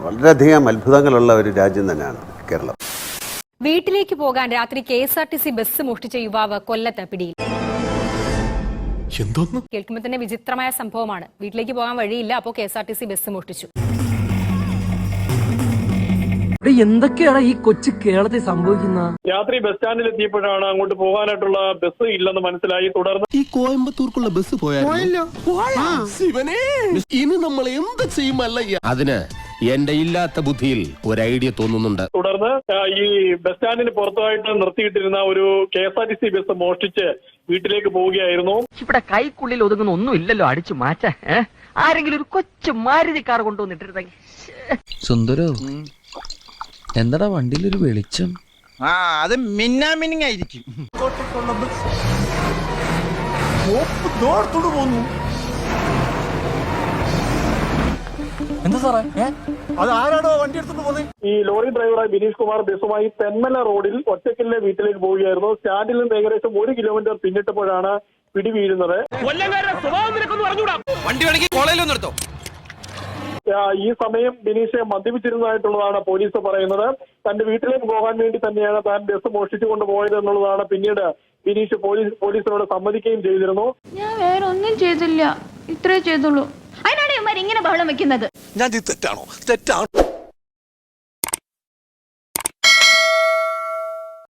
വളരെയധികം അത്ഭുതങ്ങളുള്ള ഒരു രാജ്യം തന്നെയാണ് കേരളം. വീട്ടിലേക്ക് പോകാൻ രാത്രി KSRTC ബസ് മോഷ്ടിച്ച യുവാവ് കൊല്ലത്ത് പിടിയിൽ. കേൾക്കുമ്പോൾ തന്നെ വിചിത്രമായ സംഭവമാണ്. വീട്ടിലേക്ക് പോകാൻ വഴിയില്ല, അപ്പോൾ KSRTC ബസ് മോഷ്ടിച്ചു. എന്തൊക്കെയാണ് ഈ കൊച്ചു കേരളത്തിൽ സംഭവിക്കുന്ന? രാത്രി ബസ് സ്റ്റാൻഡിൽ എത്തിയപ്പോഴാണ് അങ്ങോട്ട് പോകാനായിട്ടുള്ള ബസ് ഇല്ലെന്ന് മനസ്സിലായി. തുടർന്ന് ഈ കോയമ്പത്തൂർക്കുള്ള ബസ് പോയാലോ? ഇനി നമ്മൾ എന്ത് ചെയ്യുമല്ല? അതിന് എന്റെ ഇല്ലാത്ത ബുദ്ധിയിൽ ഒരു ഐഡിയ തോന്നുന്നുണ്ട്. തുടർന്ന് ഈ ബസ് സ്റ്റാൻഡിന് പുറത്തായിട്ട് നിർത്തിയിട്ടിരുന്ന ഒരു KSRTC ബസ് മോഷ്ടിച്ച് വീട്ടിലേക്ക് പോവുകയായിരുന്നു. ഇവിടെ കൈക്കുള്ളിൽ ഒതുങ്ങുന്ന ഒന്നും ഇല്ലല്ലോ അടിച്ചു മാറ്റാ. ആരെങ്കിലും ഒരു കൊച്ചു മാരുതി കാർ കൊണ്ടുവന്നിട്ടിരുന്നെങ്കിൽ. സുന്ദരോ, എന്താടാ വണ്ടിയിലൊരു വെളിച്ചം? അത് മിന്നാമിനിങ് ആയിരിക്കും. എന്താ സാറേ, അത് ആരാണോ വണ്ടി എടുത്തിട്ട് പോകുന്നത്? ഈ ലോറി ഡ്രൈവറായ ബിനീഷ് കുമാർ ബസുമായി തെന്മല റോഡിൽ ഒറ്റക്കലിലെ വീട്ടിലേക്ക് പോവുകയായിരുന്നു. സ്റ്റാൻഡിൽ നിന്ന് ഏകദേശം 1 കിലോമീറ്റർ പിന്നിട്ടപ്പോഴാണ് പിടി വീഴുന്നത്. ഈ സമയം ബിനീഷ് മദ്യപിച്ചിരുന്നതായിട്ടുള്ളതാണ് പോലീസ് പറയുന്നത്. തന്റെ വീട്ടിലേക്ക് പോകാൻ വേണ്ടി തന്നെയാണ് താൻ ബസ് മോഷ്ടിച്ചുകൊണ്ട് പോയത് എന്നുള്ളതാണ് പിന്നീട് ബിനീഷ് പോലീസിനോട് സമ്മതിക്കുകയും ചെയ്തിരുന്നു. ഞാൻ വേറെ ഒന്നും ചെയ്തില്ല, ഇത്രേ ചെയ്തുള്ളൂ. അതിനാണ് ഇവന്മാർ ഇങ്ങനെ ബഹളം വെക്കുന്നത്. ഞാൻ തെറ്റാണോ? തെറ്റാണ്.